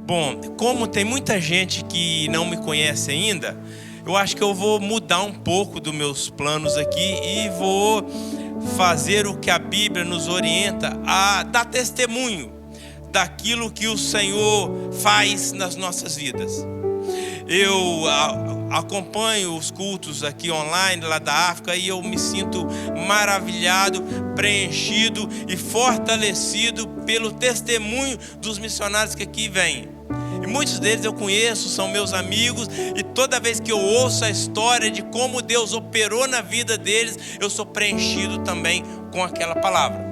Bom, como tem muita gente que não me conhece ainda, eu acho que eu vou mudar um pouco dos meus planos aqui e vou fazer o que a Bíblia nos orienta a dar testemunho daquilo que o Senhor faz nas nossas vidas. Eu acompanho os cultos aqui online lá da África e eu me sinto maravilhado, preenchido e fortalecido pelo testemunho dos missionários que aqui vêm. E muitos deles eu conheço, são meus amigos, e toda vez que eu ouço a história de como Deus operou na vida deles, eu sou preenchido também com aquela palavra.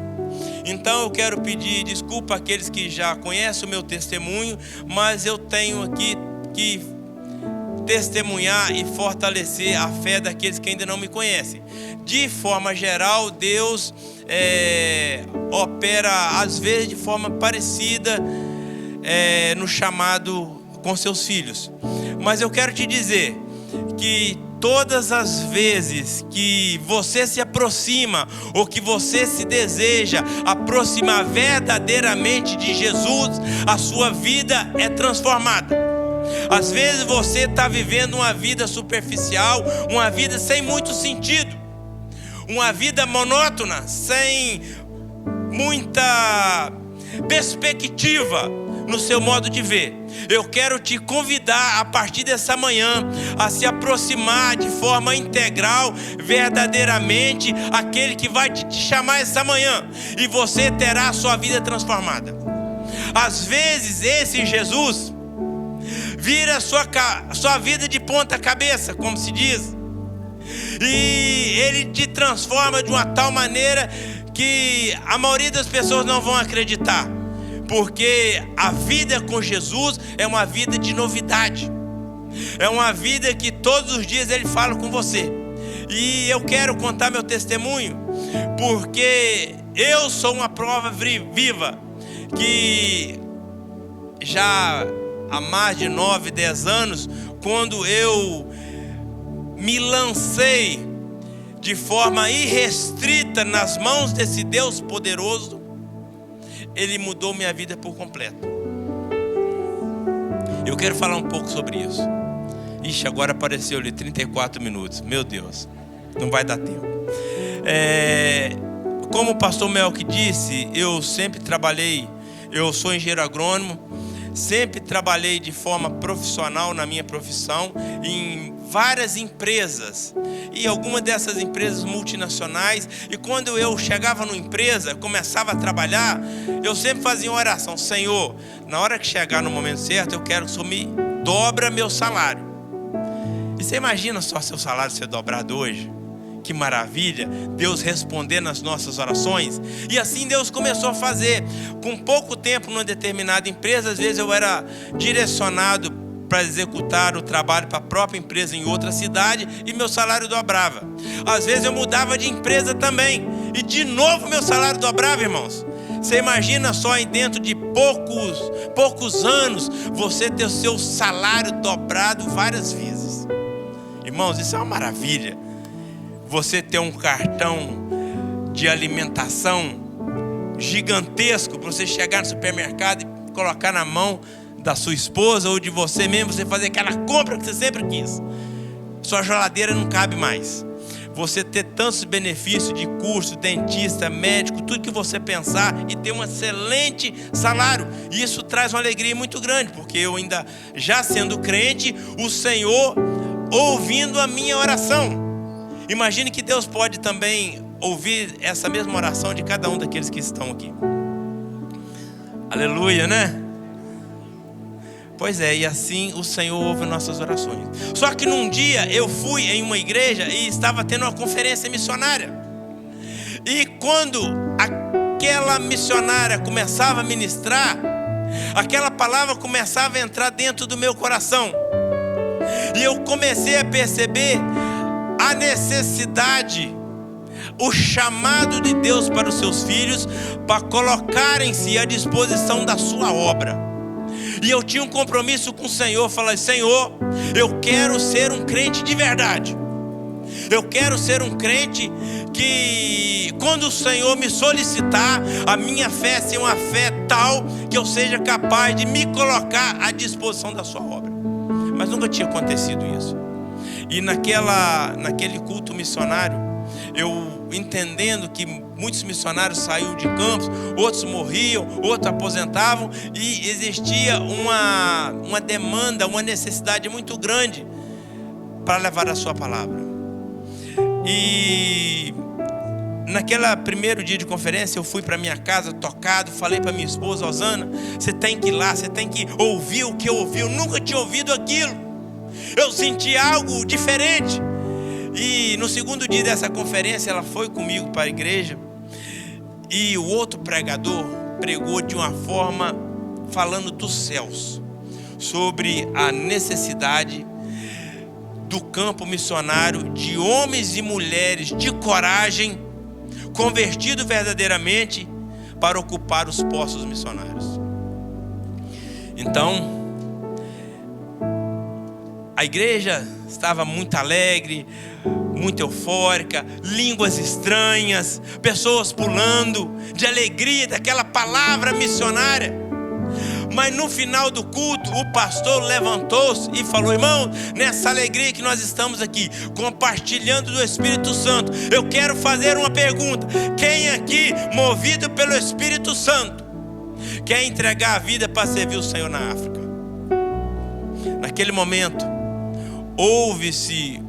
Então eu quero pedir desculpa àqueles que já conhecem o meu testemunho, mas eu tenho aqui que testemunhar e fortalecer a fé daqueles que ainda não me conhecem. De forma geral, Deus opera às vezes de forma parecida no chamado com seus filhos. Mas eu quero te dizer que todas as vezes que você se aproxima ou que você se deseja aproximar verdadeiramente de Jesus, a sua vida é transformada. Às vezes você está vivendo uma vida superficial, uma vida sem muito sentido, uma vida monótona, sem muita perspectiva no seu modo de ver. Eu quero te convidar a partir dessa manhã a se aproximar de forma integral, verdadeiramente, aquele que vai te chamar essa manhã, e você terá a sua vida transformada. Às vezes esse Jesus vira a sua vida de ponta cabeça, como se diz, e ele te transforma de uma tal maneira que a maioria das pessoas não vão acreditar, porque a vida com Jesus é uma vida de novidade, é uma vida que todos os dias ele fala com você. E eu quero contar meu testemunho, porque eu sou uma prova viva, que já há mais de 9, 10 anos, quando eu me lancei de forma irrestrita nas mãos desse Deus poderoso, ele mudou minha vida por completo. Eu quero falar um pouco sobre isso. Ixi, agora apareceu ali 34 minutos. Meu Deus, não vai dar tempo. Como o pastor Melk disse, eu sempre trabalhei, eu sou engenheiro agrônomo, sempre trabalhei de forma profissional na minha profissão em várias empresas, e algumas dessas empresas multinacionais. E quando eu chegava numa empresa, começava a trabalhar, eu sempre fazia uma oração: Senhor, na hora que chegar no momento certo, eu quero que o Senhor me dobra meu salário. E você imagina só seu salário ser dobrado hoje? Que maravilha, Deus responder nas nossas orações. E assim Deus começou a fazer. Com pouco tempo numa determinada empresa, às vezes eu era direcionado para executar o trabalho para a própria empresa em outra cidade, e meu salário dobrava. Às vezes eu mudava de empresa também, e de novo meu salário dobrava, irmãos. Você imagina só, aí dentro de poucos anos, você ter o seu salário dobrado várias vezes. Irmãos, isso é uma maravilha. Você ter um cartão de alimentação gigantesco para você chegar no supermercado e colocar na mão da sua esposa ou de você mesmo, você fazer aquela compra que você sempre quis. Sua geladeira não cabe mais. Você ter tantos benefícios de curso, dentista, médico, tudo que você pensar, e ter um excelente salário. E isso traz uma alegria muito grande, porque eu ainda, já sendo crente, o Senhor ouvindo a minha oração. Imagine que Deus pode também ouvir essa mesma oração de cada um daqueles que estão aqui. Aleluia, né? Pois é, e assim o Senhor ouve nossas orações. Só que num dia eu fui em uma igreja e estava tendo uma conferência missionária. E quando aquela missionária começava a ministrar, aquela palavra começava a entrar dentro do meu coração. E eu comecei a perceber a necessidade, o chamado de Deus para os seus filhos, para colocarem-se à disposição da sua obra. E eu tinha um compromisso com o Senhor. Falei: Senhor, eu quero ser um crente de verdade. Eu quero ser um crente que, quando o Senhor me solicitar, a minha fé seja uma fé tal que eu seja capaz de me colocar à disposição da sua obra. Mas nunca tinha acontecido isso. E naquele culto missionário, eu entendendo que muitos missionários saíam de campos, outros morriam, outros aposentavam, e existia uma demanda, uma necessidade muito grande para levar a sua palavra. E naquele primeiro dia de conferência, eu fui para minha casa tocado, falei para minha esposa, Osana, você tem que ir lá, você tem que ouvir o que eu ouvi. Eu nunca tinha ouvido aquilo, eu senti algo diferente. E no segundo dia dessa conferência, ela foi comigo para a igreja, e o outro pregador pregou de uma forma falando dos céus, sobre a necessidade do campo missionário, de homens e mulheres de coragem, convertidos verdadeiramente para ocupar os postos missionários. Então, a igreja estava muito alegre, muito eufórica, línguas estranhas, pessoas pulando de alegria daquela palavra missionária. Mas no final do culto, o pastor levantou-se e falou: irmão, nessa alegria que nós estamos aqui, compartilhando do Espírito Santo, eu quero fazer uma pergunta. Quem aqui, movido pelo Espírito Santo, quer entregar a vida para servir o Senhor na África? Naquele momento, houve-se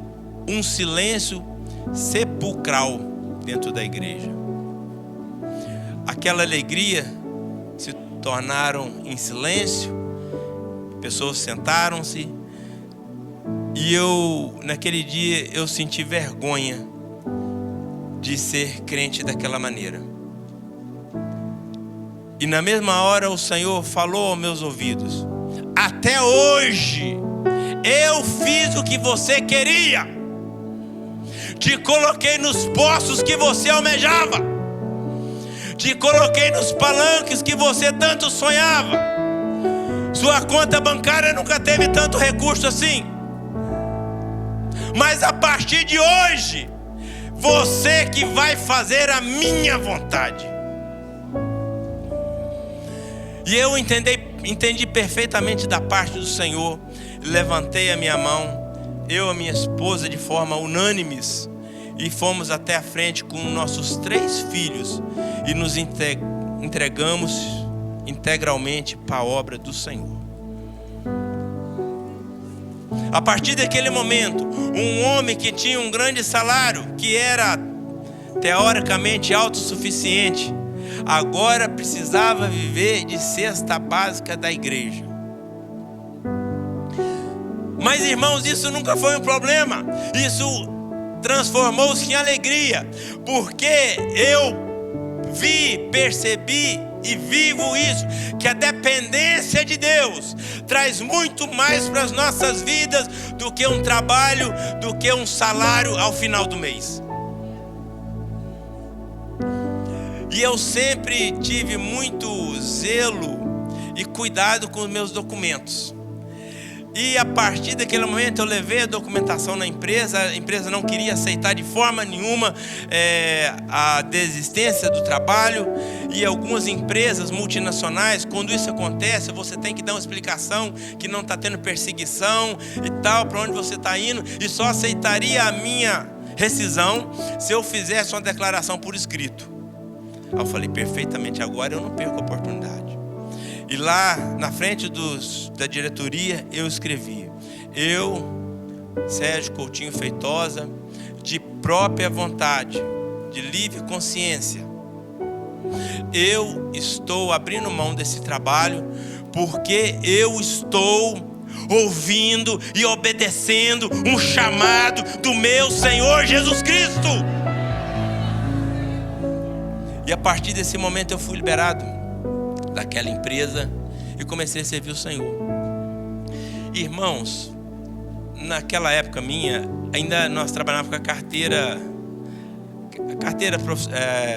um silêncio sepulcral dentro da igreja. Aquela alegria se tornaram em silêncio, pessoas sentaram-se, e naquele dia, eu senti vergonha de ser crente daquela maneira. E na mesma hora o Senhor falou aos meus ouvidos: até hoje eu fiz o que você queria, te coloquei nos postos que você almejava, te coloquei nos palanques que você tanto sonhava. Sua conta bancária nunca teve tanto recurso assim, mas a partir de hoje, você que vai fazer a minha vontade. E eu entendi perfeitamente da parte do Senhor. Levantei a minha mão, eu e a minha esposa, de forma unânimes, e fomos até a frente com nossos 3 filhos e nos entregamos integralmente para a obra do Senhor. A partir daquele momento, um homem que tinha um grande salário, que era teoricamente autossuficiente, agora precisava viver de cesta básica da igreja. Mas, irmãos, isso nunca foi um problema. Isso transformou-se em alegria, porque eu vi, percebi e vivo isso, que a dependência de Deus traz muito mais para as nossas vidas do que um trabalho, do que um salário ao final do mês. E eu sempre tive muito zelo e cuidado com os meus documentos. E a partir daquele momento eu levei a documentação na empresa. A empresa não queria aceitar de forma nenhuma a desistência do trabalho. E algumas empresas multinacionais, quando isso acontece, você tem que dar uma explicação que não está tendo perseguição e tal, para onde você está indo, e só aceitaria a minha rescisão se eu fizesse uma declaração por escrito. Aí eu falei: perfeitamente, agora eu não perco a oportunidade. E lá na frente da diretoria eu escrevi: eu, Sérgio Coutinho Feitosa, de própria vontade, de livre consciência, eu estou abrindo mão desse trabalho, porque eu estou ouvindo e obedecendo um chamado do meu Senhor Jesus Cristo. E a partir desse momento eu fui liberado daquela empresa e comecei a servir o Senhor. Irmãos, naquela época minha, ainda nós trabalhávamos com a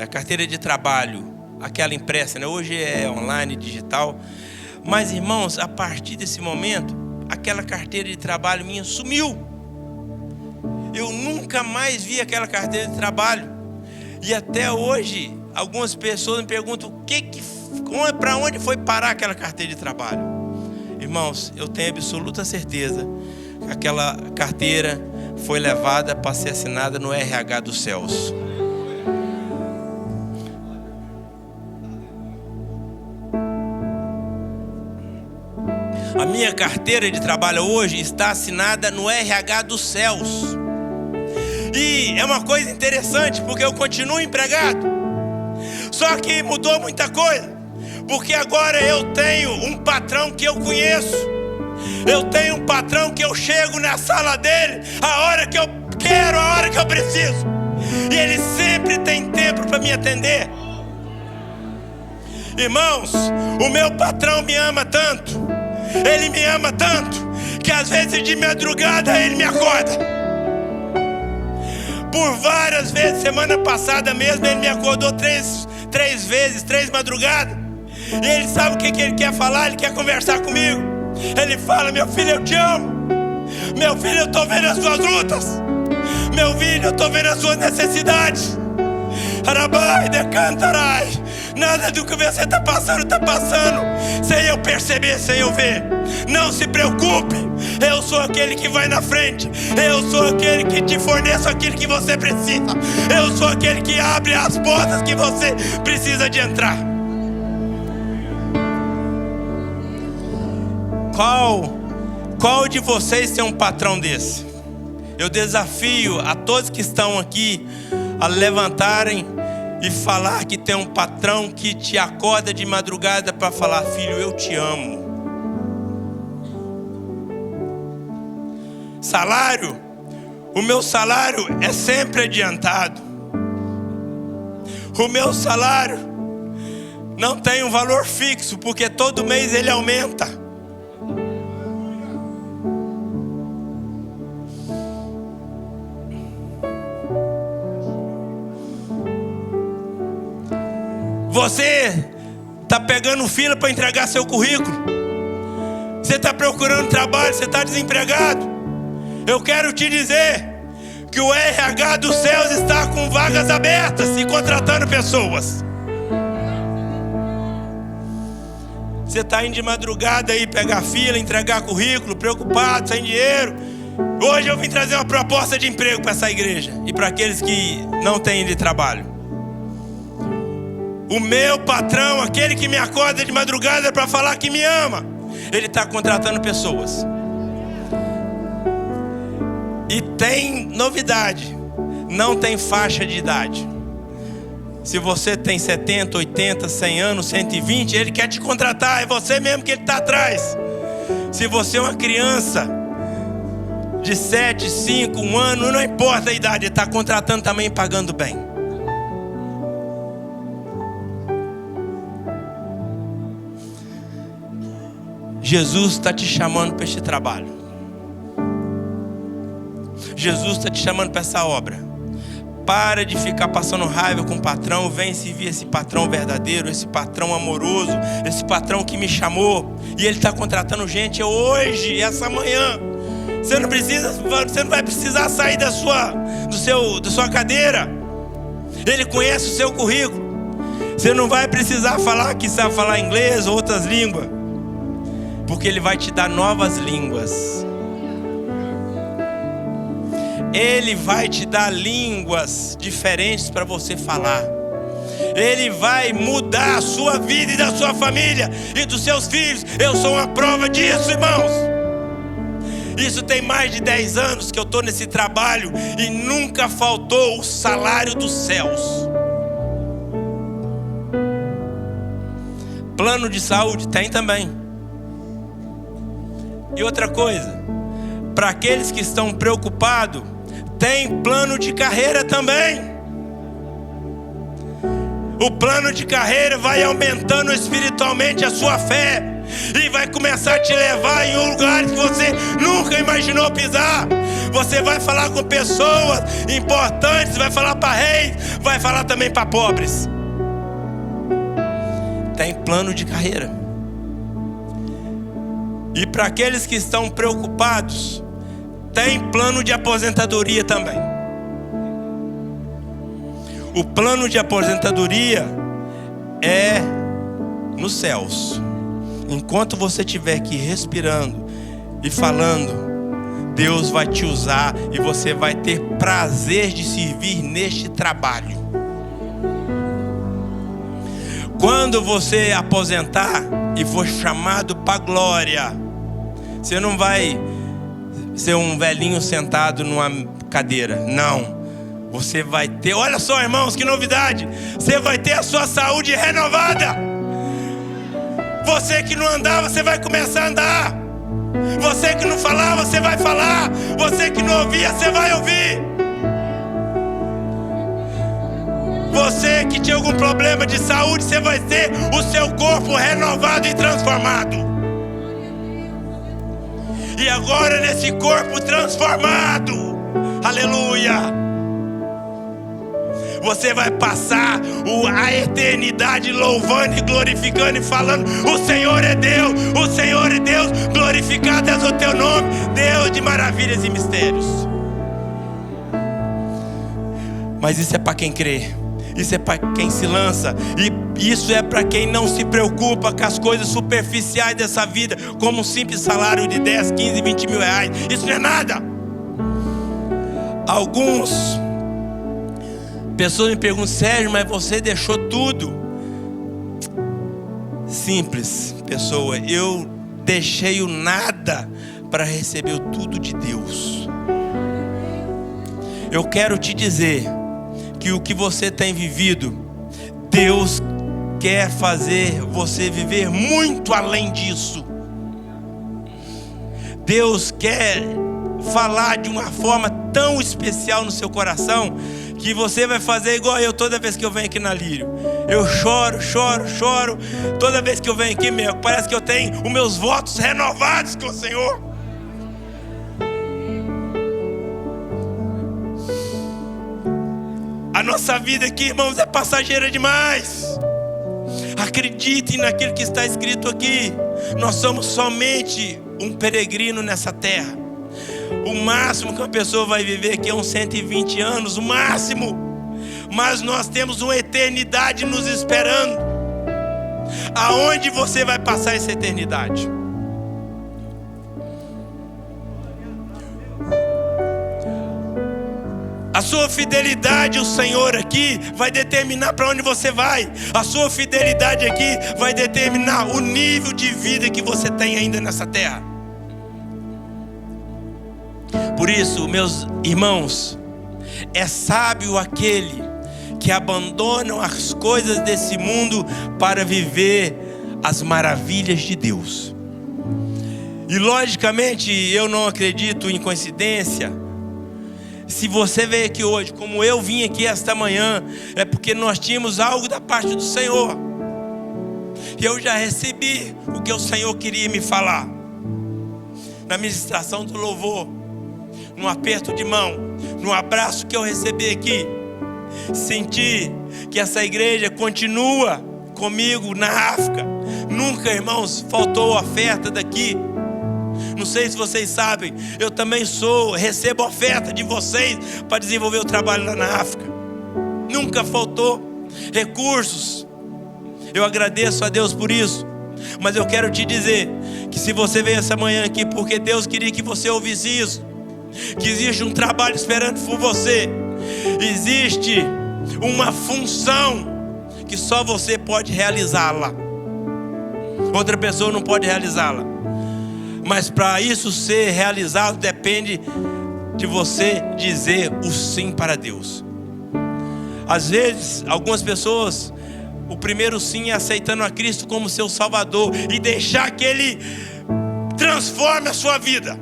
carteira de trabalho, aquela impressa, né? Hoje é online, digital. Mas, irmãos, a partir desse momento, aquela carteira de trabalho minha sumiu. eu nunca mais vi aquela carteira de trabalho. E até hoje, algumas pessoas me perguntam para onde foi parar aquela carteira de trabalho. Irmãos, eu tenho absoluta certeza que aquela carteira foi levada para ser assinada no RH dos céus. A minha carteira de trabalho hoje está assinada no RH dos céus. E é uma coisa interessante, porque eu continuo empregado. Só que mudou muita coisa, porque agora eu tenho um patrão que eu conheço. Eu tenho um patrão que eu chego na sala dele a hora que eu quero, a hora que eu preciso. E ele sempre tem tempo para me atender. Irmãos, o meu patrão me ama tanto, ele me ama tanto, que às vezes de madrugada ele me acorda. Por várias vezes, semana passada mesmo, ele me acordou três vezes, 3 madrugadas. E ele sabe o que ele quer falar, ele quer conversar comigo. Ele fala: meu filho, eu te amo. Meu filho, eu estou vendo as suas lutas. Meu filho, eu estou vendo as suas necessidades. Arabai, decantarai. Nada do que você está passando sem eu perceber, sem eu ver. Não se preocupe, eu sou aquele que vai na frente. Eu sou aquele que te forneço aquilo que você precisa. Eu sou aquele que abre as portas que você precisa de entrar. Qual de vocês tem um patrão desse? Eu desafio a todos que estão aqui a levantarem e falar que tem um patrão que te acorda de madrugada para falar: filho, eu te amo. Salário, o meu salário é sempre adiantado. O meu salário não tem um valor fixo, porque todo mês ele aumenta. Você está pegando fila para entregar seu currículo. Você está procurando trabalho, você está desempregado. Eu quero te dizer que o RH dos céus está com vagas abertas e contratando pessoas. Você está indo de madrugada aí pegar fila, entregar currículo, preocupado, sem dinheiro. Hoje eu vim trazer uma proposta de emprego para essa igreja e para aqueles que não têm de trabalho. O meu patrão, aquele que me acorda de madrugada para falar que me ama, ele está contratando pessoas. E tem novidade, não tem faixa de idade. Se você tem 70, 80, 100 anos, 120, ele quer te contratar, é você mesmo que ele está atrás. Se você é uma criança de 7, 5, 1 ano, não importa a idade, ele está contratando também e pagando bem. Jesus está te chamando para este trabalho. Jesus está te chamando para essa obra. Para de ficar passando raiva com o patrão. Vem servir esse patrão verdadeiro, esse patrão amoroso, esse patrão que me chamou. E ele está contratando gente hoje, essa manhã. Você não vai precisar sair da sua cadeira. Ele conhece o seu currículo. Você não vai precisar falar que sabe falar inglês ou outras línguas, porque ele vai te dar novas línguas. Ele vai te dar línguas diferentes para você falar. Ele vai mudar a sua vida e da sua família e dos seus filhos. Eu sou uma prova disso, irmãos. Isso tem mais de 10 anos que eu estou nesse trabalho e nunca faltou o salário dos céus. Plano de saúde tem também. E outra coisa, para aqueles que estão preocupados, tem plano de carreira também. O plano de carreira vai aumentando espiritualmente a sua fé e vai começar a te levar em lugares que você nunca imaginou pisar. Você vai falar com pessoas importantes, vai falar para reis, vai falar também para pobres. Tem plano de carreira. E para aqueles que estão preocupados, tem plano de aposentadoria também. O plano de aposentadoria é nos céus. Enquanto você estiver aqui respirando e falando, Deus vai te usar e você vai ter prazer de servir neste trabalho. Quando você aposentar e for chamado para a glória, você não vai ser um velhinho sentado numa cadeira, não. Você vai ter, olha só, irmãos, que novidade, você vai ter a sua saúde renovada. Você que não andava, você vai começar a andar. Você que não falava, você vai falar. Você que não ouvia, você vai ouvir. Você que tinha algum problema de saúde, você vai ter o seu corpo renovado e transformado. E agora nesse corpo transformado, aleluia, você vai passar a eternidade louvando e glorificando e falando: o Senhor é Deus, o Senhor é Deus, glorificado é o teu nome, Deus de maravilhas e mistérios. Mas isso é para quem crê, isso é para quem se lança, e isso é para quem não se preocupa com as coisas superficiais dessa vida, como um simples salário de 10, 15, 20 mil reais. Isso não é nada. Algumas pessoas me perguntam: Sérgio, mas você deixou tudo? Simples, pessoa, eu deixei o nada para receber o tudo de Deus. Eu quero te dizer que o que você tem vivido, Deus quer fazer você viver muito além disso. Deus quer falar de uma forma tão especial no seu coração, que você vai fazer igual eu toda vez que eu venho aqui na Lírio. Eu choro. Toda vez que eu venho aqui, parece que eu tenho os meus votos renovados com o Senhor. A nossa vida aqui, irmãos, é passageira demais. Acreditem naquilo que está escrito aqui. Nós somos somente um peregrino nessa terra. O máximo que uma pessoa vai viver aqui é uns 120 anos, o máximo. Mas nós temos uma eternidade nos esperando. Aonde você vai passar essa eternidade? A sua fidelidade ao Senhor aqui vai determinar para onde você vai. A sua fidelidade aqui vai determinar o nível de vida que você tem ainda nessa terra. Por isso, meus irmãos, é sábio aquele que abandonam as coisas desse mundo para viver as maravilhas de Deus. E logicamente eu não acredito em coincidência. Se você veio aqui hoje, como eu vim aqui esta manhã, é porque nós tínhamos algo da parte do Senhor. E eu já recebi o que o Senhor queria me falar. Na ministração do louvor, no aperto de mão, no abraço que eu recebi aqui, senti que essa igreja continua comigo na África. Nunca, irmãos, faltou oferta daqui. Não sei se vocês sabem, eu também recebo oferta de vocês para desenvolver o trabalho lá na África. Nunca faltou recursos. Eu agradeço a Deus por isso. Mas eu quero te dizer que se você veio essa manhã aqui porque Deus queria que você ouvisse isso, que existe um trabalho esperando por você, existe uma função que só você pode realizá-la, outra pessoa não pode realizá-la. Mas para isso ser realizado depende de você dizer o sim para Deus. Às vezes, algumas pessoas, o primeiro sim é aceitando a Cristo como seu Salvador e deixar que Ele transforme a sua vida.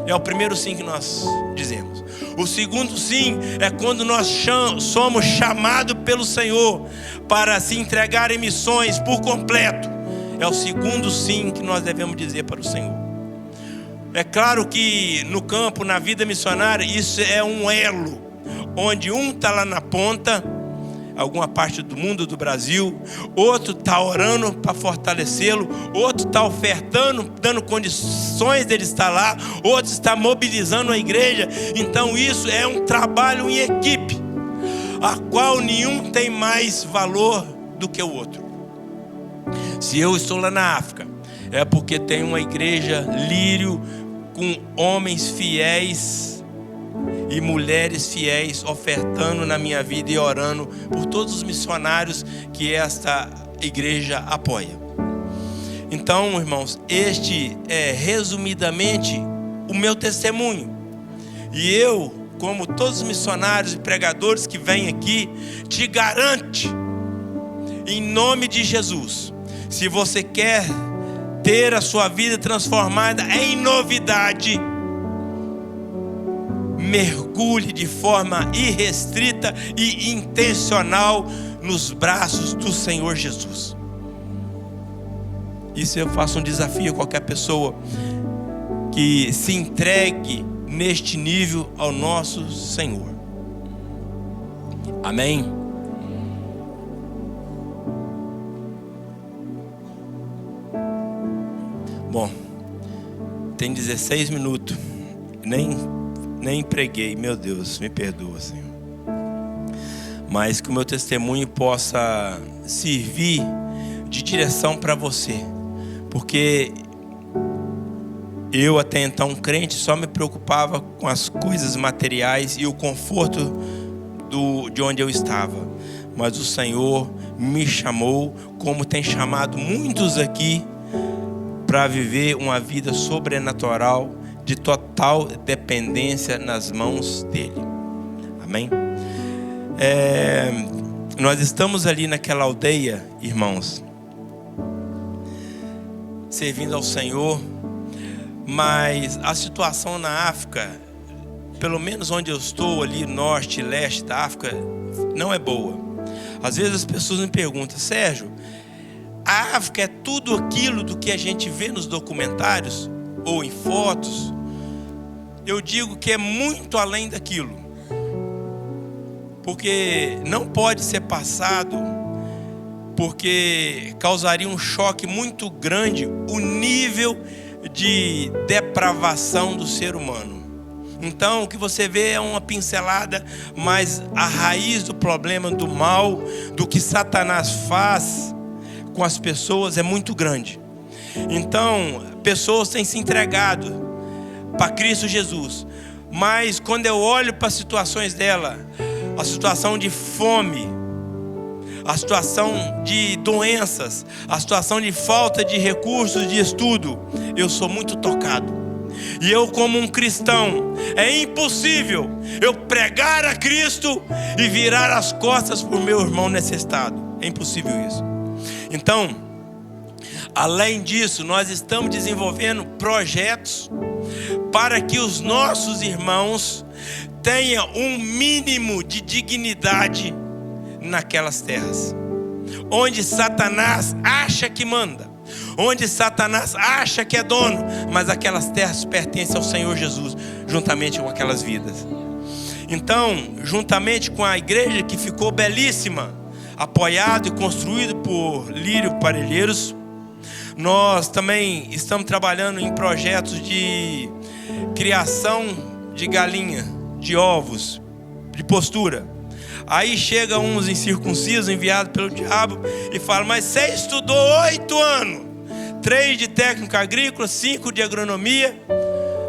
É o primeiro sim que nós dizemos. O segundo sim é quando nós somos chamados pelo Senhor para se entregar em missões por completo. É o segundo sim que nós devemos dizer para o Senhor. É claro que no campo, na vida missionária, isso é um elo, onde um está lá na ponta, alguma parte do mundo, do Brasil. Outro está orando para fortalecê-lo. Outro está ofertando, dando condições dele estar lá. Outro está mobilizando a igreja. Então isso é um trabalho em equipe, a qual nenhum tem mais valor do que o outro. Se eu estou lá na África, é porque tem uma igreja Lírio com homens fiéis e mulheres fiéis ofertando na minha vida e orando por todos os missionários que esta igreja apoia. Então, irmãos, este é resumidamente o meu testemunho. E eu, como todos os missionários e pregadores que vêm aqui, te garanto, em nome de Jesus, se você quer ter a sua vida transformada em novidade, mergulhe de forma irrestrita e intencional nos braços do Senhor Jesus. Isso eu faço um desafio a qualquer pessoa que se entregue neste nível ao nosso Senhor. Amém? Bom, tem 16 minutos, nem preguei, meu Deus, me perdoa, Senhor. Mas que o meu testemunho possa servir de direção para você, porque eu até então crente só me preocupava com as coisas materiais e o conforto de onde eu estava. Mas o Senhor me chamou, como tem chamado muitos aqui, para viver uma vida sobrenatural, de total dependência nas mãos dele. Amém? Nós estamos ali naquela aldeia, irmãos, servindo ao Senhor, mas a situação na África, pelo menos onde eu estou ali, norte e leste da África, não é boa. Às vezes as pessoas me perguntam: Sérgio, a África é tudo aquilo do que a gente vê nos documentários ou em fotos? Eu digo que é muito além daquilo, porque não pode ser passado, porque causaria um choque muito grande o nível de depravação do ser humano. Então o que você vê é uma pincelada, mas a raiz do problema, do mal, do que Satanás faz com as pessoas é muito grande. Então pessoas têm se entregado para Cristo Jesus, mas quando eu olho para as situações dela, a situação de fome, a situação de doenças, a situação de falta de recursos de estudo, eu sou muito tocado. E eu, como um cristão, é impossível eu pregar a Cristo e virar as costas para o meu irmão necessitado. É impossível isso. Então, além disso, nós estamos desenvolvendo projetos para que os nossos irmãos tenham um mínimo de dignidade naquelas terras, onde Satanás acha que manda, onde Satanás acha que é dono, mas aquelas terras pertencem ao Senhor Jesus, juntamente com aquelas vidas. Então, juntamente com a igreja que ficou belíssima, apoiado e construído por Lírio Parelheiros, nós também estamos trabalhando em projetos de criação de galinha, de ovos, de postura. Aí chega uns incircuncisos enviados pelo diabo e fala: mas você estudou 8 anos, 3 de técnica agrícola, 5 de agronomia,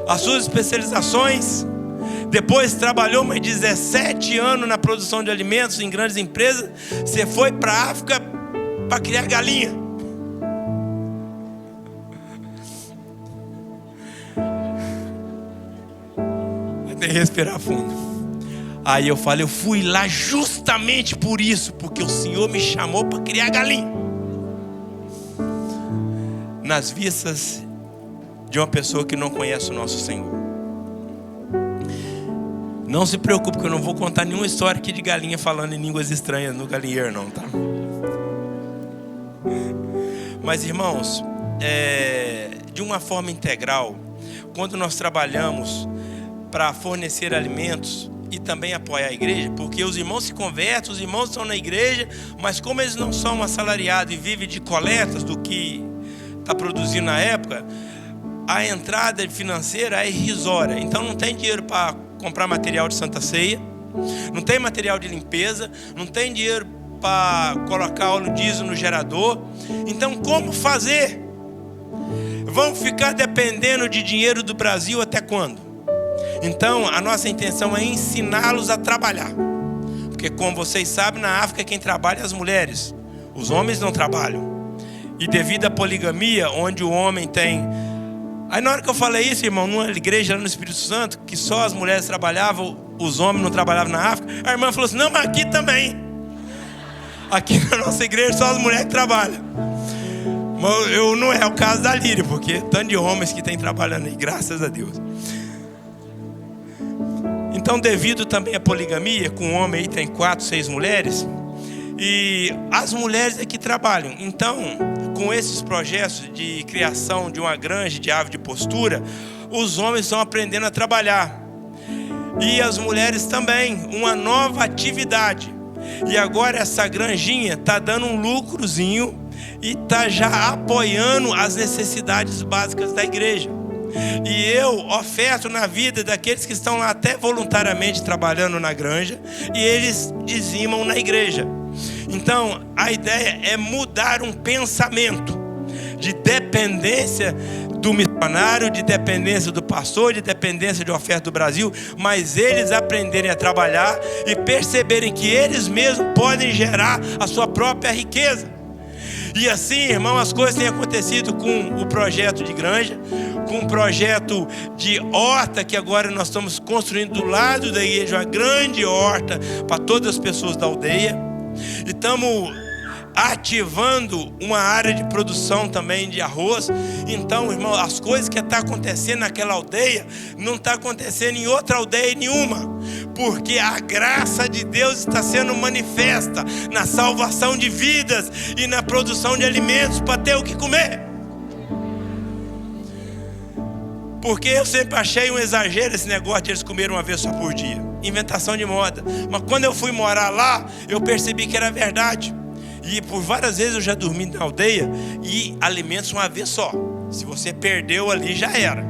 as suas especializações, depois trabalhou mais 17 anos na produção de alimentos em grandes empresas, você foi para a África para criar galinha. Tem que respirar fundo. Aí eu falei: eu fui lá justamente por isso, porque o Senhor me chamou para criar galinha, nas vistas de uma pessoa que não conhece o nosso Senhor. Não se preocupe, que eu não vou contar nenhuma história aqui de galinha falando em línguas estranhas no galinheiro, não, tá? Mas, irmãos, de uma forma integral, quando nós trabalhamos para fornecer alimentos e também apoiar a igreja, porque os irmãos se convertem, os irmãos estão na igreja, mas como eles não são assalariados e vivem de coletas do que está produzindo na época, a entrada financeira é irrisória. Então não tem dinheiro para comprar material de Santa Ceia, não tem material de limpeza, não tem dinheiro para colocar óleo diesel no gerador. Então como fazer? Vão ficar dependendo de dinheiro do Brasil até quando? Então a nossa intenção é ensiná-los a trabalhar, porque como vocês sabem, na África quem trabalha é as mulheres, os homens não trabalham. E devido à poligamia, onde o homem tem... Aí na hora que eu falei isso, irmão, numa igreja lá no Espírito Santo, que só as mulheres trabalhavam, os homens não trabalhavam na África, a irmã falou assim: não, mas aqui também. Aqui na nossa igreja só as mulheres que trabalham. Eu não é o caso da Líria, porque tanto de homens que tem trabalhando aí, graças a Deus. Então, devido também à poligamia, com o homem aí tem 4, 6 mulheres, e as mulheres é que trabalham. Então, com esses projetos de criação de uma granja de ave de postura, os homens estão aprendendo a trabalhar. E as mulheres também, uma nova atividade. E agora essa granjinha está dando um lucrozinho e está já apoiando as necessidades básicas da igreja. E eu oferto na vida daqueles que estão lá até voluntariamente trabalhando na granja, e eles dizimam na igreja. Então a ideia é mudar um pensamento de dependência do missionário, de dependência do pastor, de dependência de oferta do Brasil, mas eles aprenderem a trabalhar e perceberem que eles mesmos podem gerar a sua própria riqueza. E assim, irmão, as coisas têm acontecido com o projeto de granja, com o projeto de horta, que agora nós estamos construindo do lado da igreja uma grande horta para todas as pessoas da aldeia. E estamos ativando uma área de produção também de arroz. Então, irmão, as coisas que estão acontecendo naquela aldeia não estão acontecendo em outra aldeia nenhuma, porque a graça de Deus está sendo manifesta na salvação de vidas e na produção de alimentos para ter o que comer. Porque eu sempre achei um exagero esse negócio de eles comerem uma vez só por dia, inventação de moda. Mas quando eu fui morar lá, eu percebi que era verdade. E por várias vezes eu já dormi na aldeia e alimentos uma vez só. Se você perdeu ali, já era.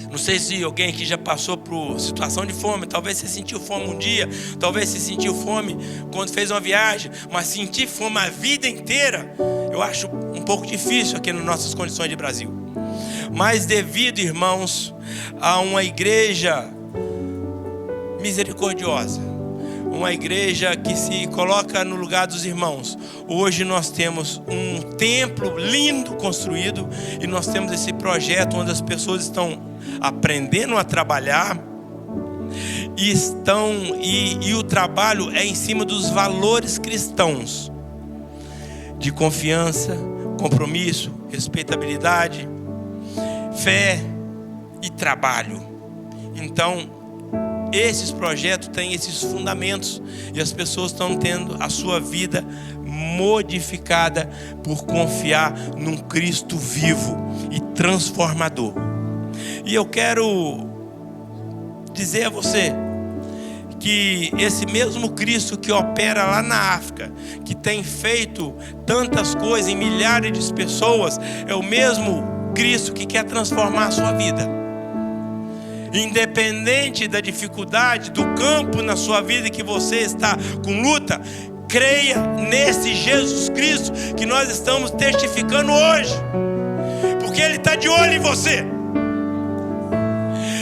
Não sei se alguém aqui já passou por situação de fome. Talvez você sentiu fome um dia, talvez você sentiu fome quando fez uma viagem, mas sentir fome a vida inteira, eu acho um pouco difícil aqui nas nossas condições de Brasil. Mas devido, irmãos, a uma igreja misericordiosa, uma igreja que se coloca no lugar dos irmãos, hoje nós temos um templo lindo construído, e nós temos esse projeto onde as pessoas estão aprendendo a trabalhar e o trabalho é em cima dos valores cristãos de confiança, compromisso, respeitabilidade, fé e trabalho. Então esses projetos têm esses fundamentos, e as pessoas estão tendo a sua vida modificada por confiar num Cristo vivo e transformador. E eu quero dizer a você que esse mesmo Cristo que opera lá na África, que tem feito tantas coisas em milhares de pessoas, é o mesmo Cristo que quer transformar a sua vida. Independente da dificuldade do campo na sua vida que você está com luta, creia nesse Jesus Cristo que nós estamos testificando hoje, porque Ele está de olho em você,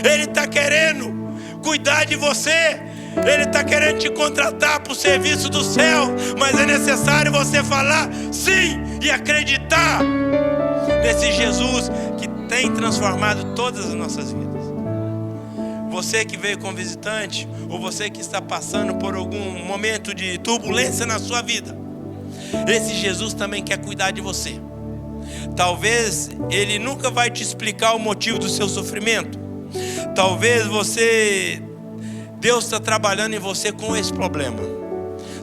Ele está querendo cuidar de você, Ele está querendo te contratar para o serviço do céu, mas é necessário você falar sim e acreditar nesse Jesus que tem transformado todas as nossas vidas. Você que veio como visitante, ou você que está passando por algum momento de turbulência na sua vida, esse Jesus também quer cuidar de você. Talvez Ele nunca vai te explicar o motivo do seu sofrimento. Talvez Deus está trabalhando em você com esse problema.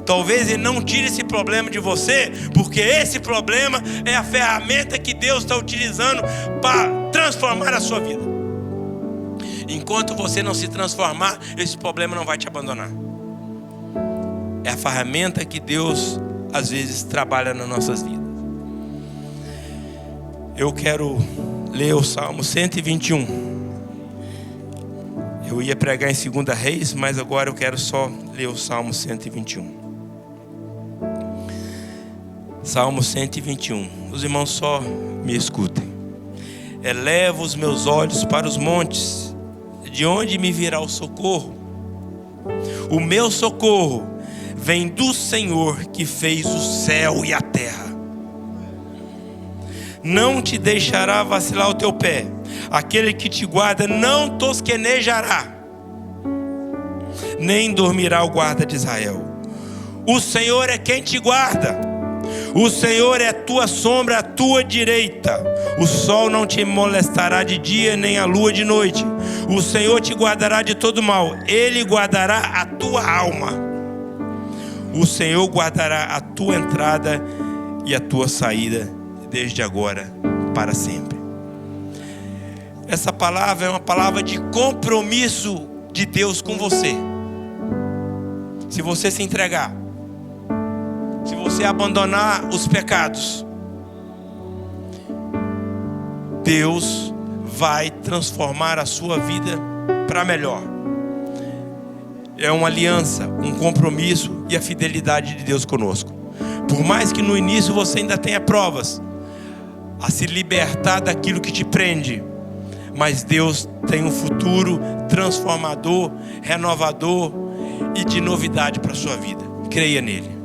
Talvez Ele não tire esse problema de você, porque esse problema é a ferramenta que Deus está utilizando para transformar a sua vida. Enquanto você não se transformar, esse problema não vai te abandonar. É a ferramenta que Deus às vezes trabalha nas nossas vidas. Eu quero ler o Salmo 121. Eu ia pregar em 2 Reis, mas agora eu quero só ler o Salmo 121. Salmo 121. Os irmãos só me escutem. Elevo os meus olhos para os montes. De onde me virá o socorro? O meu socorro vem do Senhor que fez o céu e a terra. Não te deixará vacilar o teu pé. Aquele que te guarda não tosquenejará, nem dormirá o guarda de Israel. O Senhor é quem te guarda. O Senhor é a tua sombra à tua direita. O sol não te molestará de dia, nem a lua de noite. O Senhor te guardará de todo mal. Ele guardará a tua alma. O Senhor guardará a tua entrada e a tua saída, desde agora para sempre. Essa palavra é uma palavra de compromisso de Deus com você. Se você se entregar, se você abandonar os pecados, Deus vai transformar a sua vida para melhor. É uma aliança, um compromisso e a fidelidade de Deus conosco. Por mais que no início você ainda tenha provas a se libertar daquilo que te prende, mas Deus tem um futuro transformador, renovador e de novidade para a sua vida. Creia nele.